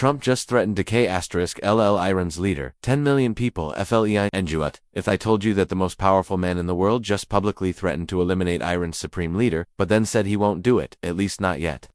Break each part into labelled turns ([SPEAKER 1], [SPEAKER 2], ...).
[SPEAKER 1] Trump just threatened decay *LL Iran's leader, 10 million people FLEI Enjuat. If I told you that the most powerful man in the world just publicly threatened to eliminate Iran's supreme leader, but then said he won't do it, at least not yet.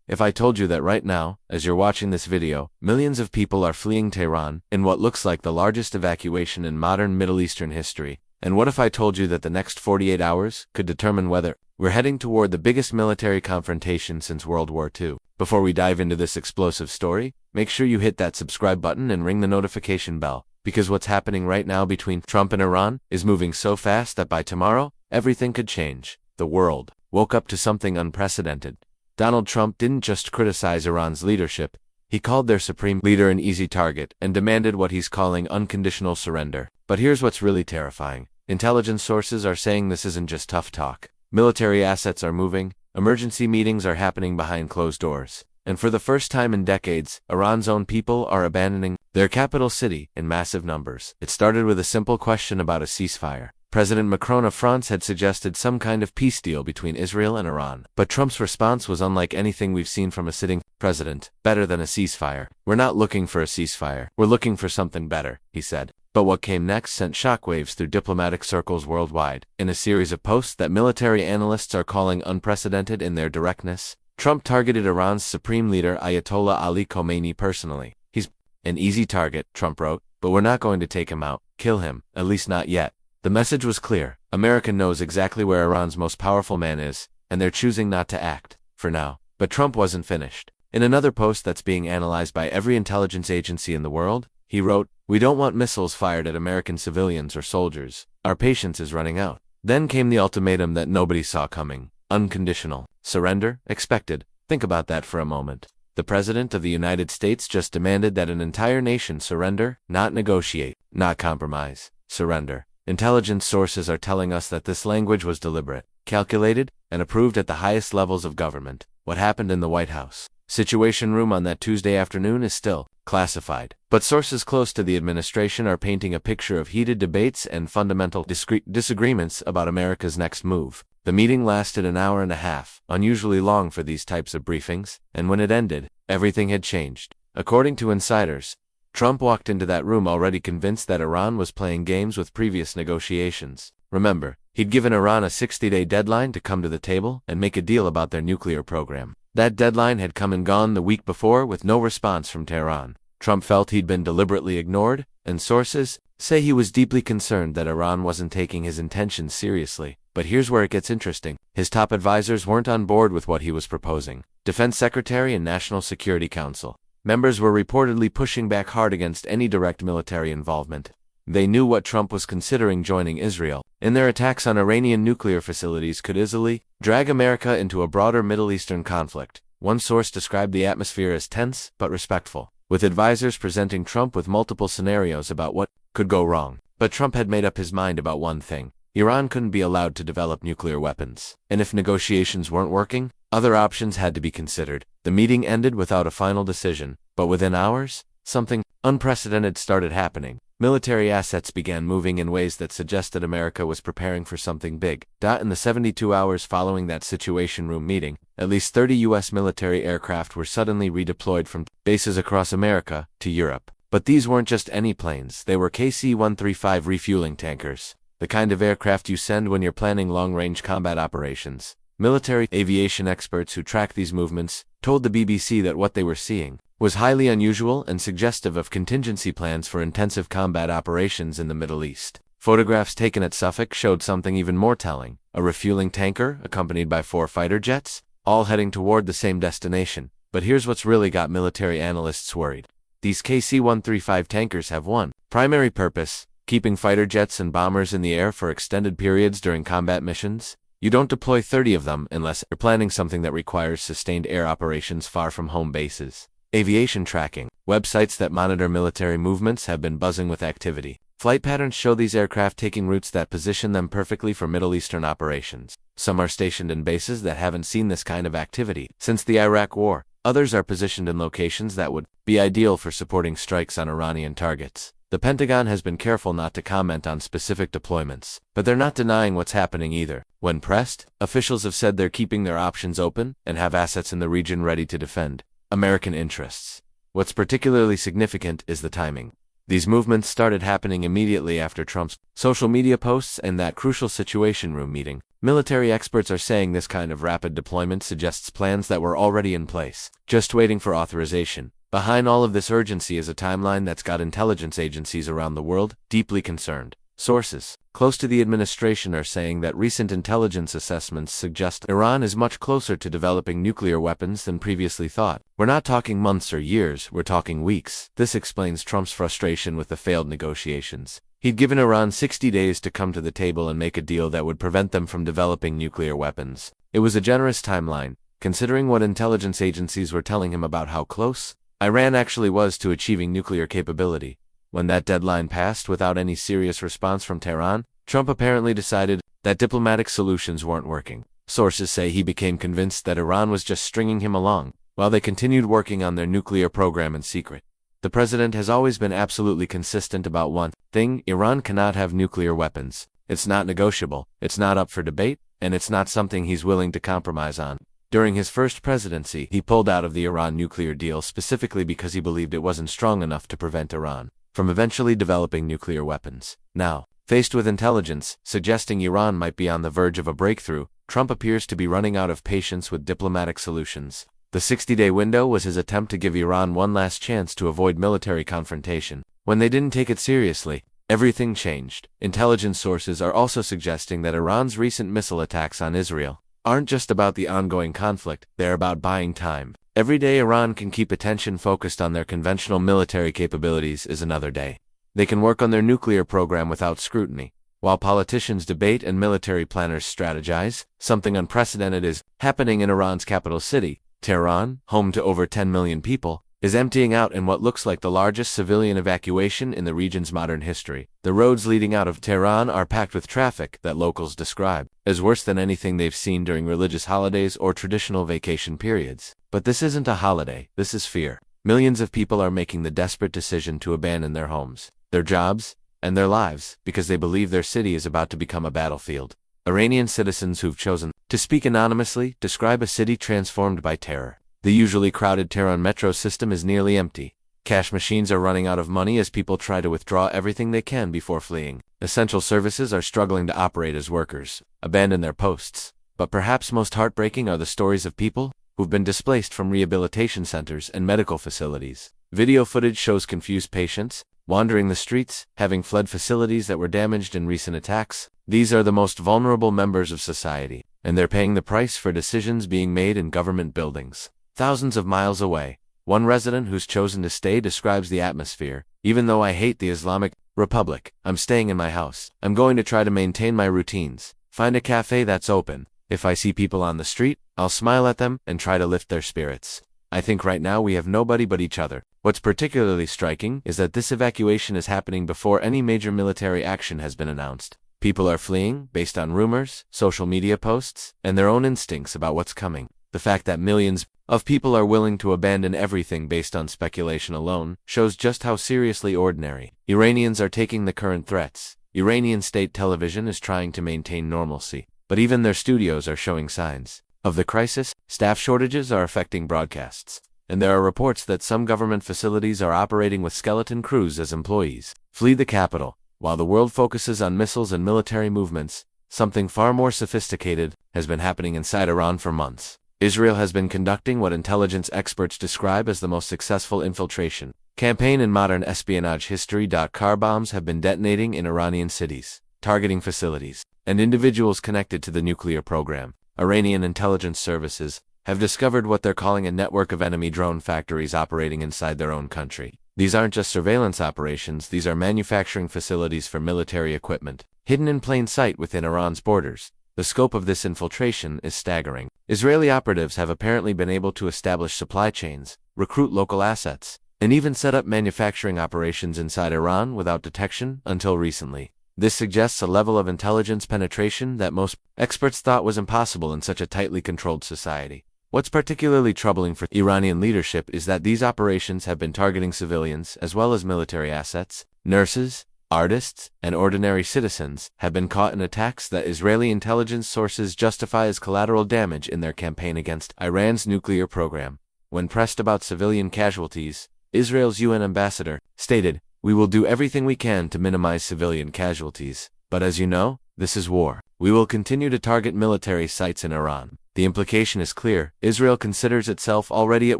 [SPEAKER 1] If I told you that right now, as you're watching this video, millions of people are fleeing Tehran, in what looks like the largest evacuation in modern Middle Eastern history, and what if I told you that the next 48 hours could determine whether we're heading toward the biggest military confrontation since World War II? Before we dive into this explosive story, make sure you hit that subscribe button and ring the notification bell, because what's happening right now between Trump and Iran is moving so fast that by tomorrow, everything could change. The world woke up to something unprecedented. Donald Trump didn't just criticize Iran's leadership, he called their supreme leader an easy target and demanded what he's calling unconditional surrender. But here's what's really terrifying. Intelligence sources are saying this isn't just tough talk. Military assets are moving, emergency meetings are happening behind closed doors, and for the first time in decades, Iran's own people are abandoning their capital city in massive numbers. It started with a simple question about a ceasefire. President Macron of France had suggested some kind of peace deal between Israel and Iran. But Trump's response was unlike anything we've seen from a sitting president. Better than a ceasefire. We're not looking for a ceasefire. We're looking for something better, he said. But what came next sent shockwaves through diplomatic circles worldwide. In a series of posts that military analysts are calling unprecedented in their directness, Trump targeted Iran's supreme leader Ayatollah Ali Khamenei personally. He's an easy target, Trump wrote, but we're not going to take him out, kill him, at least not yet. The message was clear. America knows exactly where Iran's most powerful man is, and they're choosing not to act, for now. But Trump wasn't finished. In another post that's being analyzed by every intelligence agency in the world, he wrote, "We don't want missiles fired at American civilians or soldiers. Our patience is running out." Then came the ultimatum that nobody saw coming. Unconditional surrender expected. Think about that for a moment. The President of the United States just demanded that an entire nation surrender, not negotiate, not compromise, surrender. Intelligence sources are telling us that this language was deliberate, calculated, and approved at the highest levels of government. What happened in the White House Situation Room on that Tuesday afternoon is still classified. But sources close to the administration are painting a picture of heated debates and fundamental disagreements about America's next move. The meeting lasted an hour and a half, unusually long for these types of briefings, and when it ended, everything had changed. According to insiders, Trump walked into that room already convinced that Iran was playing games with previous negotiations. Remember, he'd given Iran a 60-day deadline to come to the table and make a deal about their nuclear program. That deadline had come and gone the week before with no response from Tehran. Trump felt he'd been deliberately ignored, and sources say he was deeply concerned that Iran wasn't taking his intentions seriously. But here's where it gets interesting. His top advisors weren't on board with what he was proposing. Defense Secretary and National Security Council members were reportedly pushing back hard against any direct military involvement. They knew what Trump was considering joining Israel in their attacks on Iranian nuclear facilities could easily drag America into a broader Middle Eastern conflict. One source described the atmosphere as tense but respectful, with advisors presenting Trump with multiple scenarios about what could go wrong. But Trump had made up his mind about one thing. Iran couldn't be allowed to develop nuclear weapons. And if negotiations weren't working, other options had to be considered. The meeting ended without a final decision, but within hours, something unprecedented started happening. Military assets began moving in ways that suggested America was preparing for something big. In the 72 hours following that Situation Room meeting, at least 30 U.S. military aircraft were suddenly redeployed from bases across America to Europe. But these weren't just any planes, they were KC-135 refueling tankers, the kind of aircraft you send when you're planning long-range combat operations. Military aviation experts who track these movements told the BBC that what they were seeing was highly unusual and suggestive of contingency plans for intensive combat operations in the Middle East. Photographs taken at Suffolk showed something even more telling: a refueling tanker accompanied by 4 fighter jets, all heading toward the same destination. But here's what's really got military analysts worried. These KC-135 tankers have one primary purpose: keeping fighter jets and bombers in the air for extended periods during combat missions. You don't deploy 30 of them unless you're planning something that requires sustained air operations far from home bases. Aviation tracking websites that monitor military movements have been buzzing with activity. Flight patterns show these aircraft taking routes that position them perfectly for Middle Eastern operations. Some are stationed in bases that haven't seen this kind of activity since the Iraq War. Others are positioned in locations that would be ideal for supporting strikes on Iranian targets. The Pentagon has been careful not to comment on specific deployments, but they're not denying what's happening either. When pressed, officials have said they're keeping their options open and have assets in the region ready to defend American interests. What's particularly significant is the timing. These movements started happening immediately after Trump's social media posts and that crucial Situation Room meeting. Military experts are saying this kind of rapid deployment suggests plans that were already in place, just waiting for authorization. Behind all of this urgency is a timeline that's got intelligence agencies around the world deeply concerned. Sources close to the administration are saying that recent intelligence assessments suggest Iran is much closer to developing nuclear weapons than previously thought. We're not talking months or years, we're talking weeks. This explains Trump's frustration with the failed negotiations. He'd given Iran 60 days to come to the table and make a deal that would prevent them from developing nuclear weapons. It was a generous timeline, considering what intelligence agencies were telling him about how close Iran actually was to achieving nuclear capability. When that deadline passed without any serious response from Tehran, Trump apparently decided that diplomatic solutions weren't working. Sources say he became convinced that Iran was just stringing him along, while they continued working on their nuclear program in secret. The president has always been absolutely consistent about one thing: Iran cannot have nuclear weapons. It's not negotiable, it's not up for debate, and it's not something he's willing to compromise on. During his first presidency, he pulled out of the Iran nuclear deal specifically because he believed it wasn't strong enough to prevent Iran from eventually developing nuclear weapons. Now, faced with intelligence suggesting Iran might be on the verge of a breakthrough, Trump appears to be running out of patience with diplomatic solutions. The 60-day window was his attempt to give Iran one last chance to avoid military confrontation. When they didn't take it seriously, everything changed. Intelligence sources are also suggesting that Iran's recent missile attacks on Israel aren't just about the ongoing conflict, they're about buying time. Every day Iran can keep attention focused on their conventional military capabilities is another day. They can work on their nuclear program without scrutiny. While politicians debate and military planners strategize, something unprecedented is happening in Iran's capital city. Tehran, home to over 10 million people, is emptying out in what looks like the largest civilian evacuation in the region's modern history. The roads leading out of Tehran are packed with traffic that locals describe as worse than anything they've seen during religious holidays or traditional vacation periods. But this isn't a holiday, this is fear. Millions of people are making the desperate decision to abandon their homes, their jobs, and their lives because they believe their city is about to become a battlefield. Iranian citizens who've chosen to speak anonymously describe a city transformed by terror. The usually crowded Tehran metro system is nearly empty. Cash machines are running out of money as people try to withdraw everything they can before fleeing. Essential services are struggling to operate as workers abandon their posts. But perhaps most heartbreaking are the stories of people who've been displaced from rehabilitation centers and medical facilities. Video footage shows confused patients wandering the streets, having fled facilities that were damaged in recent attacks. These are the most vulnerable members of society, and they're paying the price for decisions being made in government buildings thousands of miles away. One resident who's chosen to stay describes the atmosphere. Even though I hate the Islamic Republic, I'm staying in my house. I'm going to try to maintain my routines, find a cafe that's open. If I see people on the street, I'll smile at them and try to lift their spirits. I think right now we have nobody but each other. What's particularly striking is that this evacuation is happening before any major military action has been announced. People are fleeing based on rumors, social media posts, and their own instincts about what's coming. The fact that millions of people are willing to abandon everything based on speculation alone shows just how seriously ordinary Iranians are taking the current threats. Iranian state television is trying to maintain normalcy, but even their studios are showing signs of the crisis. Staff shortages are affecting broadcasts, and there are reports that some government facilities are operating with skeleton crews as employees flee the capital. While the world focuses on missiles and military movements, something far more sophisticated has been happening inside Iran for months. Israel has been conducting what intelligence experts describe as the most successful infiltration campaign in modern espionage history. Car bombs have been detonating in Iranian cities, targeting facilities and individuals connected to the nuclear program. Iranian intelligence services have discovered what they're calling a network of enemy drone factories operating inside their own country. These aren't just surveillance operations, these are manufacturing facilities for military equipment, hidden in plain sight within Iran's borders. The scope of this infiltration is staggering. Israeli operatives have apparently been able to establish supply chains, recruit local assets, and even set up manufacturing operations inside Iran without detection until recently. This suggests a level of intelligence penetration that most experts thought was impossible in such a tightly controlled society. What's particularly troubling for Iranian leadership is that these operations have been targeting civilians as well as military assets. Nurses, artists, and ordinary citizens have been caught in attacks that Israeli intelligence sources justify as collateral damage in their campaign against Iran's nuclear program. When pressed about civilian casualties, Israel's UN ambassador, stated, "We will do everything we can to minimize civilian casualties. But as you know, this is war. We will continue to target military sites in Iran." The implication is clear. Israel considers itself already at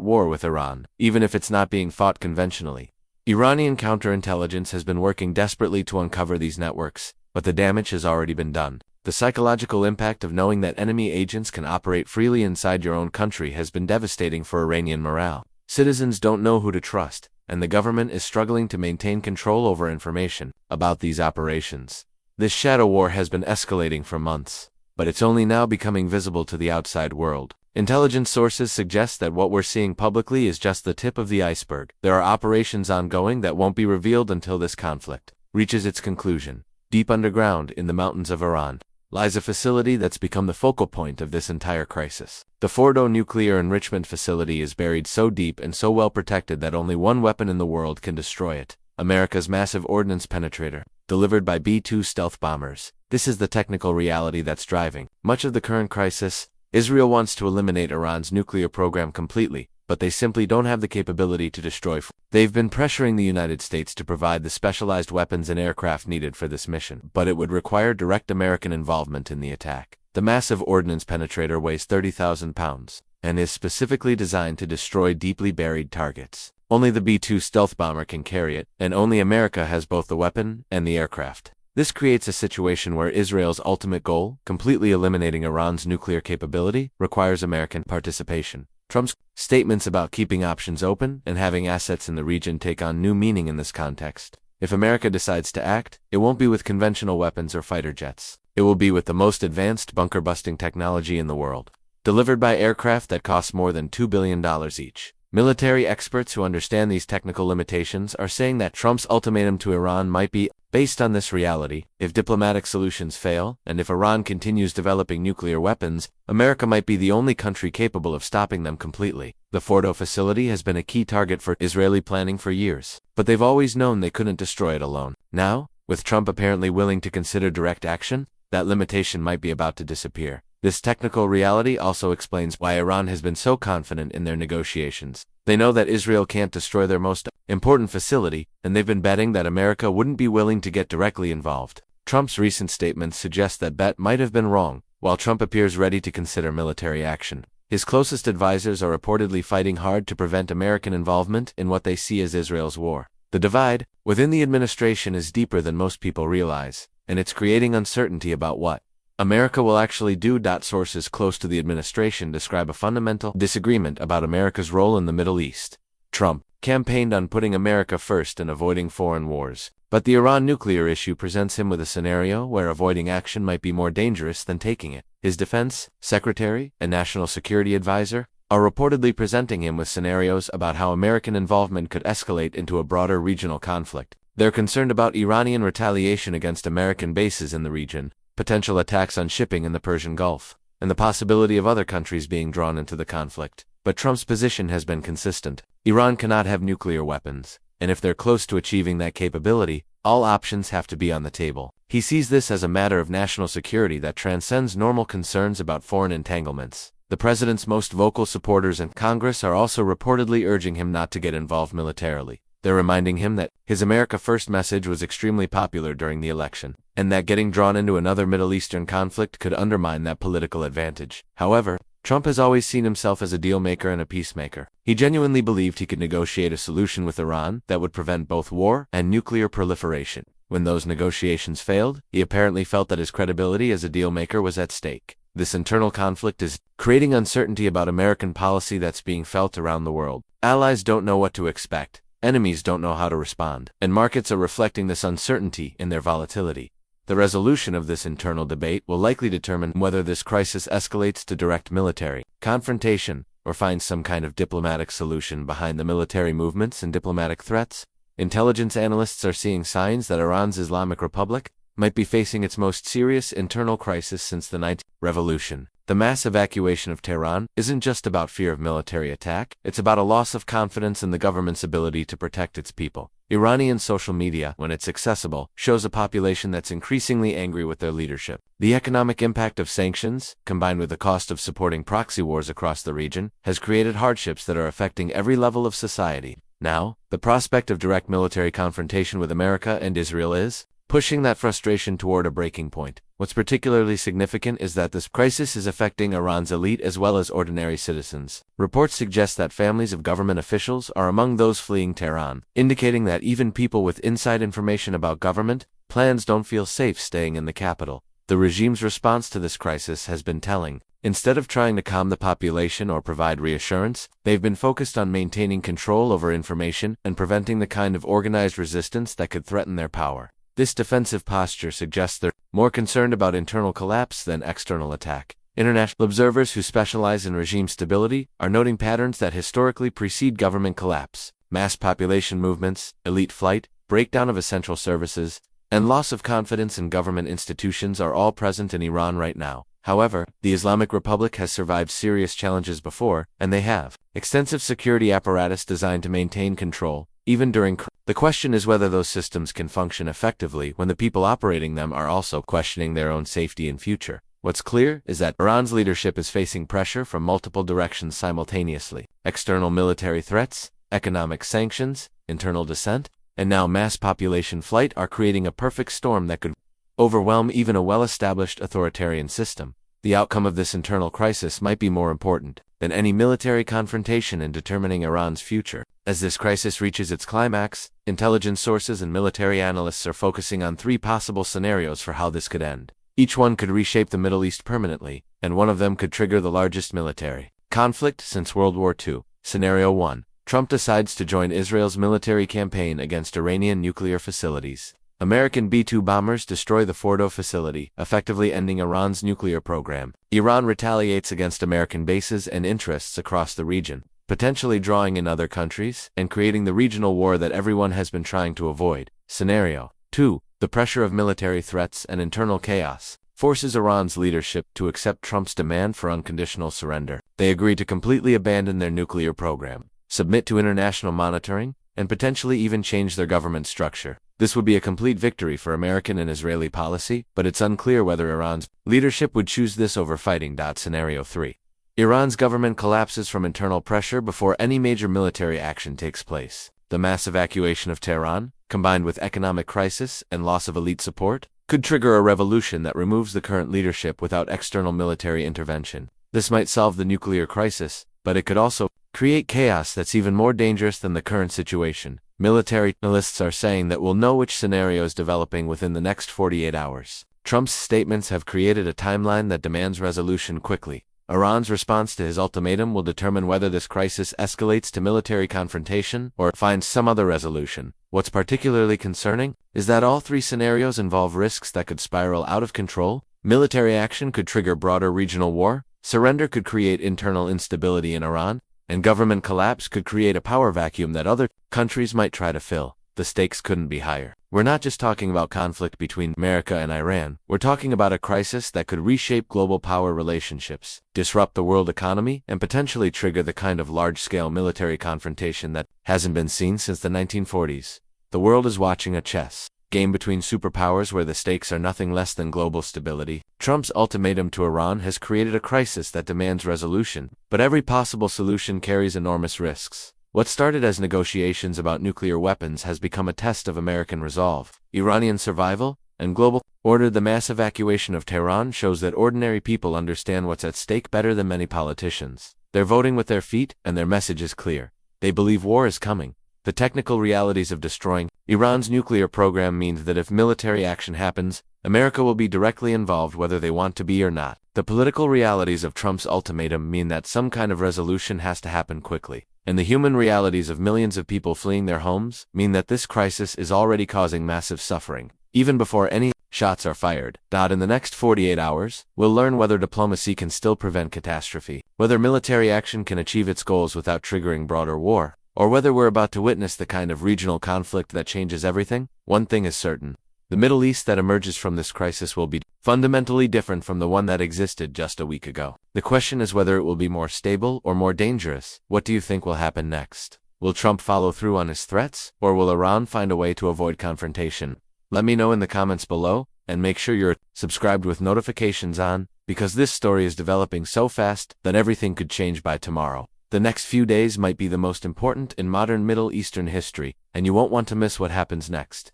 [SPEAKER 1] war with Iran, even if it's not being fought conventionally. Iranian counterintelligence has been working desperately to uncover these networks, but the damage has already been done. The psychological impact of knowing that enemy agents can operate freely inside your own country has been devastating for Iranian morale. Citizens don't know who to trust, and the government is struggling to maintain control over information about these operations. This shadow war has been escalating for months, but it's only now becoming visible to the outside world. Intelligence sources suggest that what we're seeing publicly is just the tip of the iceberg. There are operations ongoing that won't be revealed until this conflict reaches its conclusion. Deep underground, in the mountains of Iran, lies a facility that's become the focal point of this entire crisis. The Fordo nuclear enrichment facility is buried so deep and so well protected that only one weapon in the world can destroy it: America's massive ordnance penetrator, delivered by B-2 stealth bombers. This is the technical reality that's driving much of the current crisis. Israel wants to eliminate Iran's nuclear program completely, but they simply don't have the capability to destroy. They've been pressuring the United States to provide the specialized weapons and aircraft needed for this mission, but it would require direct American involvement in the attack. The massive ordnance penetrator weighs 30,000 pounds and is specifically designed to destroy deeply buried targets. Only the B-2 stealth bomber can carry it, and only America has both the weapon and the aircraft. This creates a situation where Israel's ultimate goal, completely eliminating Iran's nuclear capability, requires American participation. Trump's statements about keeping options open and having assets in the region take on new meaning in this context. If America decides to act, it won't be with conventional weapons or fighter jets. It will be with the most advanced bunker-busting technology in the world, delivered by aircraft that cost more than $2 billion each. Military experts who understand these technical limitations are saying that Trump's ultimatum to Iran might be based on this reality. If diplomatic solutions fail, and if Iran continues developing nuclear weapons, America might be the only country capable of stopping them completely. The Fordo facility has been a key target for Israeli planning for years, but they've always known they couldn't destroy it alone. Now, with Trump apparently willing to consider direct action, that limitation might be about to disappear. This technical reality also explains why Iran has been so confident in their negotiations. They know that Israel can't destroy their most important facility, and they've been betting that America wouldn't be willing to get directly involved. Trump's recent statements suggest that bet might have been wrong. While Trump appears ready to consider military action, his closest advisors are reportedly fighting hard to prevent American involvement in what they see as Israel's war. The divide within the administration is deeper than most people realize, and it's creating uncertainty about what America will actually do. Sources close to the administration describe a fundamental disagreement about America's role in the Middle East. Trump campaigned on putting America first and avoiding foreign wars, but the Iran nuclear issue presents him with a scenario where avoiding action might be more dangerous than taking it. His defense secretary and national security advisor are reportedly presenting him with scenarios about how American involvement could escalate into a broader regional conflict. They're concerned about Iranian retaliation against American bases in the region, potential attacks on shipping in the Persian Gulf, and the possibility of other countries being drawn into the conflict. But Trump's position has been consistent. Iran cannot have nuclear weapons, and if they're close to achieving that capability, all options have to be on the table. He sees this as a matter of national security that transcends normal concerns about foreign entanglements. The president's most vocal supporters in Congress are also reportedly urging him not to get involved militarily. They're reminding him that his America First message was extremely popular during the election, and that getting drawn into another Middle Eastern conflict could undermine that political advantage. However, Trump has always seen himself as a deal-maker and a peacemaker. He genuinely believed he could negotiate a solution with Iran that would prevent both war and nuclear proliferation. When those negotiations failed, he apparently felt that his credibility as a deal-maker was at stake. This internal conflict is creating uncertainty about American policy that's being felt around the world. Allies don't know what to expect. Enemies don't know how to respond, and markets are reflecting this uncertainty in their volatility. The resolution of this internal debate will likely determine whether this crisis escalates to direct military confrontation or finds some kind of diplomatic solution behind the military movements and diplomatic threats. Intelligence analysts are seeing signs that Iran's Islamic Republic might be facing its most serious internal crisis since the 19th revolution. The mass evacuation of Tehran isn't just about fear of military attack, it's about a loss of confidence in the government's ability to protect its people. Iranian social media, when it's accessible, shows a population that's increasingly angry with their leadership. The economic impact of sanctions, combined with the cost of supporting proxy wars across the region, has created hardships that are affecting every level of society. Now, the prospect of direct military confrontation with America and Israel is pushing that frustration toward a breaking point. What's particularly significant is that this crisis is affecting Iran's elite as well as ordinary citizens. Reports suggest that families of government officials are among those fleeing Tehran, indicating that even people with inside information about government plans don't feel safe staying in the capital. The regime's response to this crisis has been telling. Instead of trying to calm the population or provide reassurance, they've been focused on maintaining control over information and preventing the kind of organized resistance that could threaten their power. This defensive posture suggests they're more concerned about internal collapse than external attack. International observers who specialize in regime stability are noting patterns that historically precede government collapse. Mass population movements, elite flight, breakdown of essential services, and loss of confidence in government institutions are all present in Iran right now. However, the Islamic Republic has survived serious challenges before, and they have extensive security apparatus designed to maintain control, even during the question is whether those systems can function effectively when the people operating them are also questioning their own safety and future. What's clear is that Iran's leadership is facing pressure from multiple directions simultaneously: external military threats, economic sanctions, internal dissent, and now mass population flight are creating a perfect storm that could overwhelm even a well-established authoritarian system. The outcome of this internal crisis might be more important than any military confrontation in determining Iran's future. As this crisis reaches its climax, intelligence sources and military analysts are focusing on 3 possible scenarios for how this could end. Each one could reshape the Middle East permanently, and one of them could trigger the largest military conflict since World War II. Scenario 1. Trump decides to join Israel's military campaign against Iranian nuclear facilities. American B-2 bombers destroy the Fordo facility, effectively ending Iran's nuclear program. Iran retaliates against American bases and interests across the region, potentially drawing in other countries and creating the regional war that everyone has been trying to avoid. Scenario 2. The pressure of military threats and internal chaos forces Iran's leadership to accept Trump's demand for unconditional surrender. They agree to completely abandon their nuclear program, submit to international monitoring, and potentially even change their government structure. This would be a complete victory for American and Israeli policy, but it's unclear whether Iran's leadership would choose this over fighting. Scenario 3. Iran's government collapses from internal pressure before any major military action takes place. The mass evacuation of Tehran, combined with economic crisis and loss of elite support, could trigger a revolution that removes the current leadership without external military intervention. This might solve the nuclear crisis, but it could also create chaos that's even more dangerous than the current situation. Military analysts are saying that we'll know which scenario is developing within the next 48 hours. Trump's statements have created a timeline that demands resolution quickly. Iran's response to his ultimatum will determine whether this crisis escalates to military confrontation or finds some other resolution. What's particularly concerning is that all 3 scenarios involve risks that could spiral out of control. Military action could trigger broader regional war, surrender could create internal instability in Iran, and government collapse could create a power vacuum that other countries might try to fill. The stakes couldn't be higher. We're not just talking about conflict between America and Iran. We're talking about a crisis that could reshape global power relationships, disrupt the world economy, and potentially trigger the kind of large-scale military confrontation that hasn't been seen since the 1940s. The world is watching a chess game between superpowers where the stakes are nothing less than global stability. Trump's ultimatum to Iran has created a crisis that demands resolution, but every possible solution carries enormous risks. What started as negotiations about nuclear weapons has become a test of American resolve, Iranian survival, and global order. The mass evacuation of Tehran shows that ordinary people understand what's at stake better than many politicians. They're voting with their feet, and their message is clear. They believe war is coming. The technical realities of destroying Iran's nuclear program means that if military action happens, America will be directly involved whether they want to be or not. The political realities of Trump's ultimatum mean that some kind of resolution has to happen quickly. And the human realities of millions of people fleeing their homes mean that this crisis is already causing massive suffering, even before any shots are fired. In the next 48 hours, we'll learn whether diplomacy can still prevent catastrophe, whether military action can achieve its goals without triggering broader war, or whether we're about to witness the kind of regional conflict that changes everything. One thing is certain: the Middle East that emerges from this crisis will be fundamentally different from the one that existed just a week ago. The question is whether it will be more stable or more dangerous. What do you think will happen next? Will Trump follow through on his threats, or will Iran find a way to avoid confrontation? Let me know in the comments below, and make sure you're subscribed with notifications on, because this story is developing so fast that everything could change by tomorrow. The next few days might be the most important in modern Middle Eastern history, and you won't want to miss what happens next.